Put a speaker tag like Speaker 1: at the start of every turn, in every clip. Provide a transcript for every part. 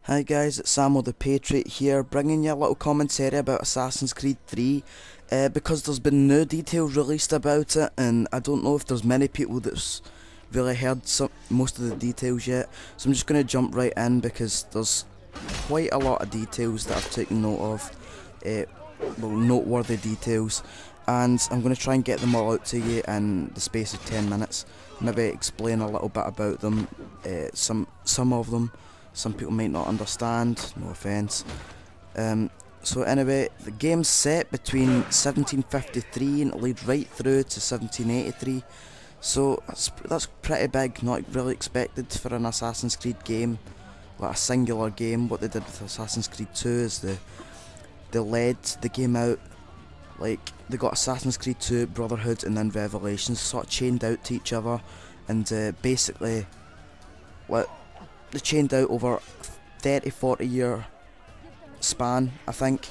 Speaker 1: Hi guys, it's SamoThePatriot here, bringing you a little commentary about Assassin's Creed 3, because there's been no details released about it, and I don't know if there's many people that's really heard most of the details yet, so I'm just going to jump right in because there's quite a lot of details that I've taken note of, noteworthy details, and I'm going to try and get them all out to you in the space of 10 minutes, maybe explain a little bit about them, some of them. Some people might not understand, no offence. So anyway, the game's set between 1753 and it leads right through to 1783. So that's pretty big, not really expected for an Assassin's Creed game, like a singular game. What they did with Assassin's Creed 2 is they led the game out, like they got Assassin's Creed 2, Brotherhood and then Revelations sort of chained out to each other, and basically they chained out over 30-40 year span, I think,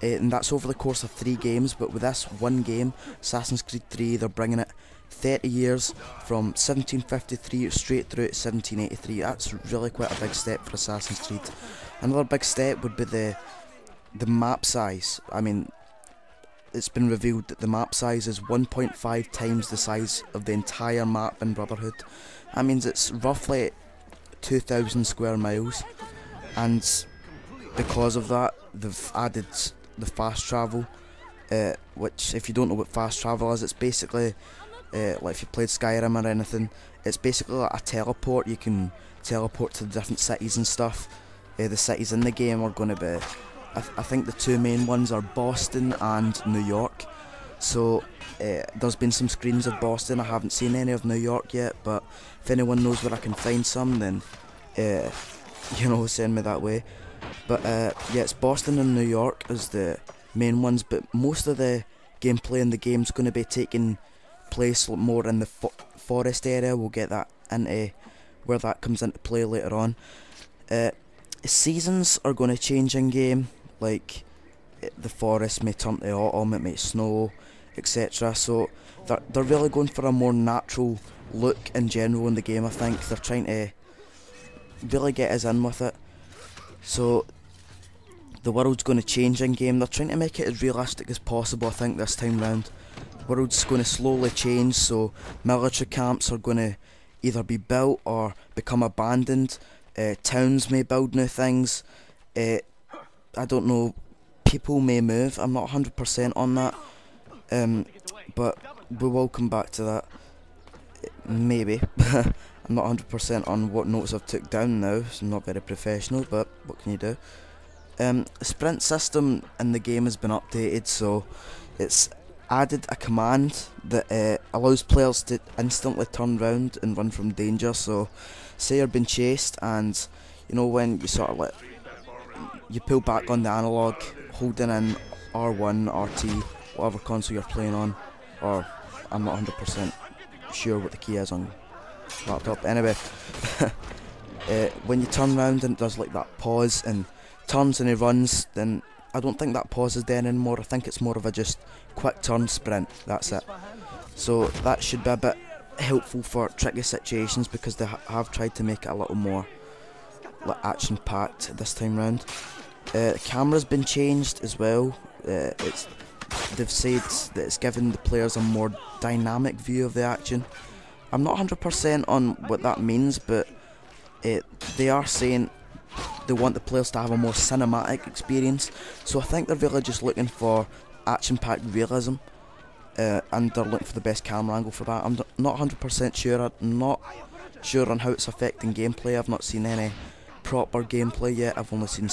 Speaker 1: and that's over the course of 3 games. But with this one game, Assassin's Creed 3, they're bringing it 30 years from 1753 straight through to 1783. That's really quite a big step for Assassin's Creed. Another big step would be the map size. I mean, it's been revealed that the map size is 1.5 times the size of the entire map in Brotherhood. That means it's roughly 2,000 square miles, and because of that they've added the fast travel, which, if you don't know what fast travel is, it's basically like if you played Skyrim or anything, it's basically like a teleport. You can teleport to the different cities and stuff. The cities in the game are going to be, I think the 2 main ones are Boston and New York. So there's been some screens of Boston. I haven't seen any of New York yet, but if anyone knows where I can find some, then send me that way. But yeah, it's Boston and New York as the main ones, but most of the gameplay in the game's going to be taking place more in the forest area. We'll get that into where that comes into play later on. Seasons are going to change in game, like the forest may turn to autumn, it may snow, etc. So they're really going for a more natural look in general in the game. I think they're trying to really get us in with it. So the world's going to change in game. They're trying to make it as realistic as possible, I think, this time round. The world's going to slowly change, so military camps are going to either be built or become abandoned. Towns may build new things. I don't know, people may move. I'm not 100% on that, but we will come back to that, maybe. I'm not 100% on what notes I've took down now, so I'm not very professional, but what can you do? The sprint system in the game has been updated, so it's added a command that allows players to instantly turn round and run from danger. So say you're being chased, and you know when you sort of you pull back on the analog, holding in R1, RT, whatever console you're playing on, or I'm not 100% sure what the key is on laptop. Anyway, when you turn round and it does like that pause and turns and he runs, then I don't think that pause is there anymore. I think it's more of a just quick turn sprint, that's it. So that should be a bit helpful for tricky situations, because they have tried to make it a little more like action packed this time round. The camera's been changed as well. They've said that it's given the players a more dynamic view of the action. I'm not 100% on what that means, but they are saying they want the players to have a more cinematic experience. So I think they're really just looking for action-packed realism, and they're looking for the best camera angle for that. I'm not 100% sure. I'm not sure on how it's affecting gameplay. I've not seen any proper gameplay yet. I've only seen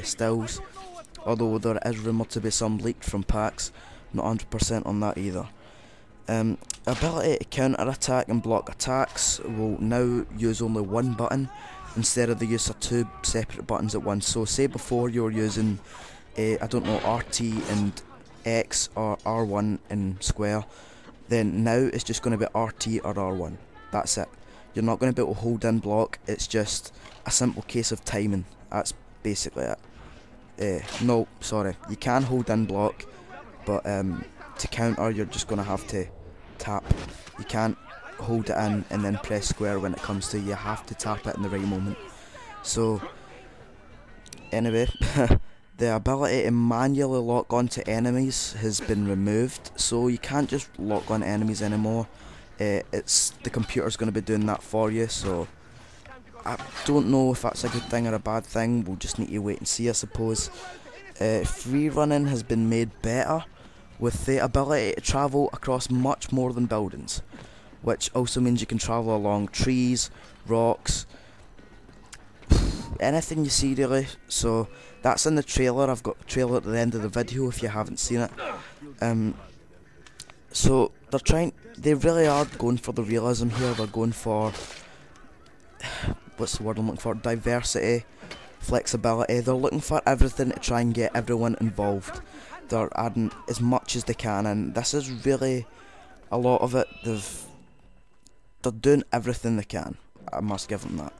Speaker 1: stills, although there is rumoured to be some leaked from packs. Not 100% on that either. Ability to counter attack and block attacks will now use only one button instead of the use of 2 separate buttons at once. So say before you were using I don't know, RT and X or R1 and square, then now it's just going to be RT or R1. That's it. You're not going to be able to hold in block. It's just a simple case of timing. That's basically it. No, sorry, you can hold in block, but to counter you're just going to have to tap. You can't hold it in and then press square when it comes to, you have to tap it in the right moment. So Anyway, the ability to manually lock onto enemies has been removed, so you can't just lock on enemies anymore. The computer's going to be doing that for you, so I don't know if that's a good thing or a bad thing. We'll just need to wait and see, I suppose. Free running has been made better, with the ability to travel across much more than buildings, which also means you can travel along trees, rocks, anything you see really. So that's in the trailer. I've got the trailer at the end of the video if you haven't seen it. So they really are going for the realism here. They're going for, what's the word I'm looking for, diversity, flexibility. They're looking for everything to try and get everyone involved. They're adding as much as they can, and this is really a lot of it. They're doing everything they can, I must give them that,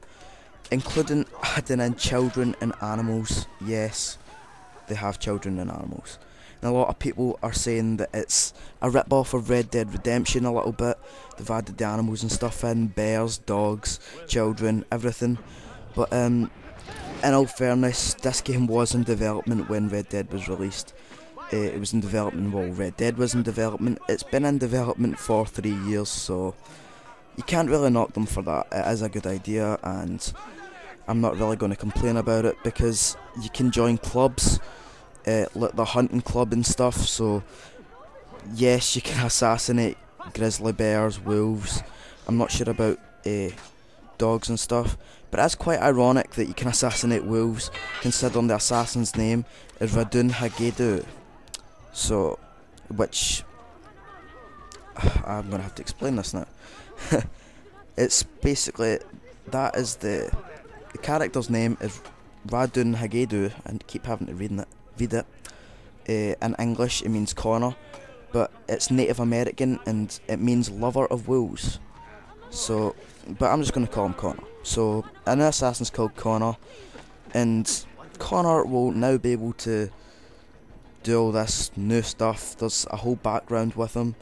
Speaker 1: including adding in children and animals. Yes, they have children and animals. And a lot of people are saying that it's a rip-off of Red Dead Redemption a little bit. They've added the animals and stuff in, bears, dogs, children, everything. But in all fairness, this game was in development when Red Dead was released. It was in development while Red Dead was in development. It's been in development for 3 years, so you can't really knock them for that. It is a good idea, and I'm not really going to complain about it, because you can join clubs, like the hunting club and stuff. So yes, you can assassinate grizzly bears, wolves. I'm not sure about dogs and stuff, but it's quite ironic that you can assassinate wolves, considering the assassin's name is Radun Hagedu. So, which I'm going to have to explain this now. It's basically, that is the character's name is Radun Hagedu, and keep having to read it. In English it means Connor, but it's Native American and it means lover of wolves. So, but I'm just going to call him Connor. So an assassin's called Connor, and Connor will now be able to do all this new stuff. There's a whole background with him.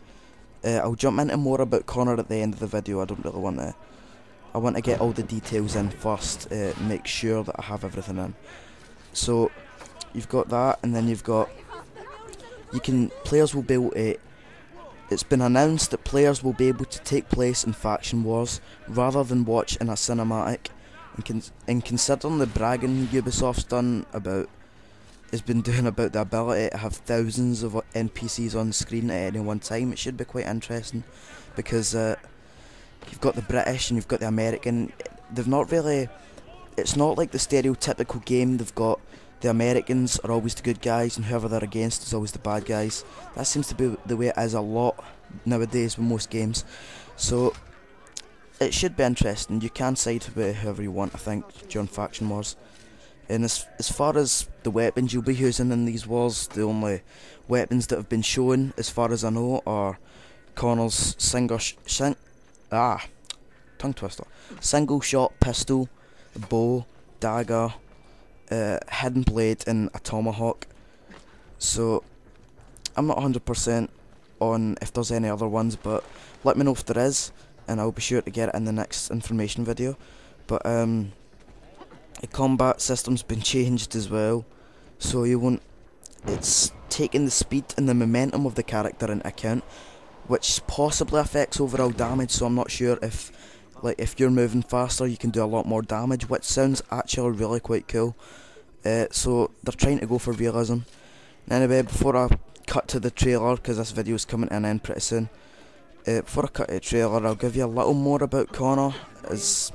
Speaker 1: I'll jump into more about Connor at the end of the video. I don't really want to. I want to get all the details in first, make sure that I have everything in. So you've got that, and then you've got, players will be able to, it's been announced that players will be able to take place in faction wars rather than watch in a cinematic, and considering the bragging Ubisoft's been doing about the ability to have thousands of NPCs on screen at any one time, it should be quite interesting, because you've got the British and you've got the American. They've not really, it's not like the stereotypical game. They've got the Americans are always the good guys, and whoever they're against is always the bad guys. That seems to be the way it is a lot nowadays with most games. So it should be interesting. You can side with whoever you want, I think, during faction wars. And as far as the weapons you'll be using in these wars, the only weapons that have been shown, as far as I know, are Connor's single shot pistol, bow, dagger, hidden blade, and a tomahawk. So I'm not 100% on if there's any other ones, but let me know if there is, and I'll be sure to get it in the next information video. But the combat system's been changed as well, so it's taking the speed and the momentum of the character into account, which possibly affects overall damage. So I'm not sure if you're moving faster you can do a lot more damage, which sounds actually really quite cool. So they're trying to go for realism. Anyway, before I cut to the trailer, because this video is coming to an end pretty soon, before I cut to the trailer, I'll give you a little more about Connor. It's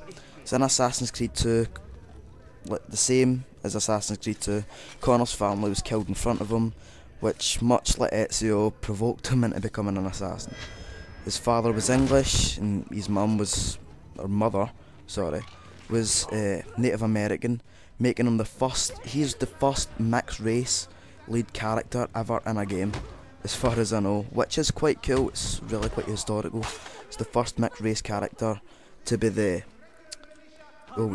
Speaker 1: in Assassin's Creed 2, the same as Assassin's Creed 2. Connor's family was killed in front of him, which, much like Ezio, provoked him into becoming an assassin. His father was English, and his mother was Native American, making him he's the first mixed race lead character ever in a game, as far as I know, which is quite cool. It's really quite historical. It's the first mixed race character to be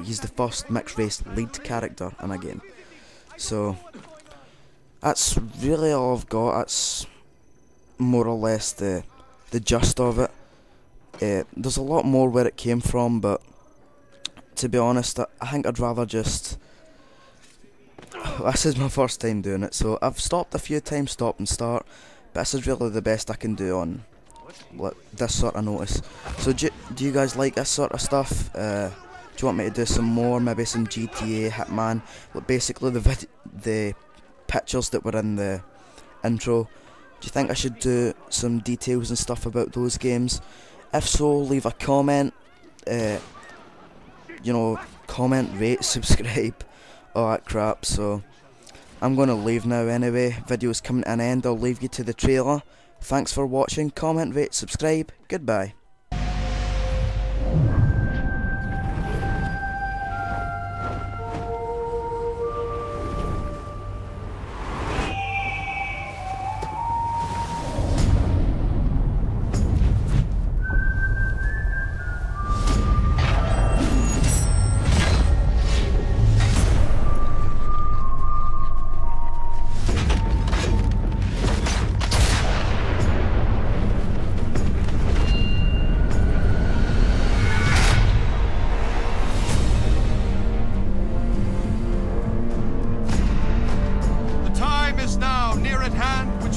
Speaker 1: he's the first mixed race lead character in a game. So that's really all I've got. That's more or less the gist of it. There's a lot more where it came from, but to be honest, I think I'd rather just this is my first time doing it, so I've stopped a few times, stop and start, but this is really the best I can do on this sort of notice. So do you guys like this sort of stuff? Do you want me to do some more, maybe some GTA, Hitman, basically the pictures that were in the intro? Do you think I should do some details and stuff about those games? If so, leave a comment, comment, rate, subscribe, all that crap. So I'm gonna leave now anyway, video's coming to an end, I'll leave you to the trailer. Thanks for watching, comment, rate, subscribe, goodbye.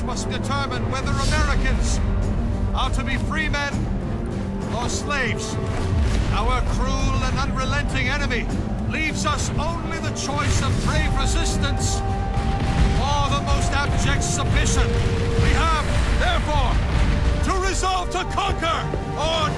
Speaker 2: Must determine whether Americans are to be free men or slaves. Our cruel and unrelenting enemy leaves us only the choice of brave resistance or the most abject submission. We have, therefore, to resolve to conquer or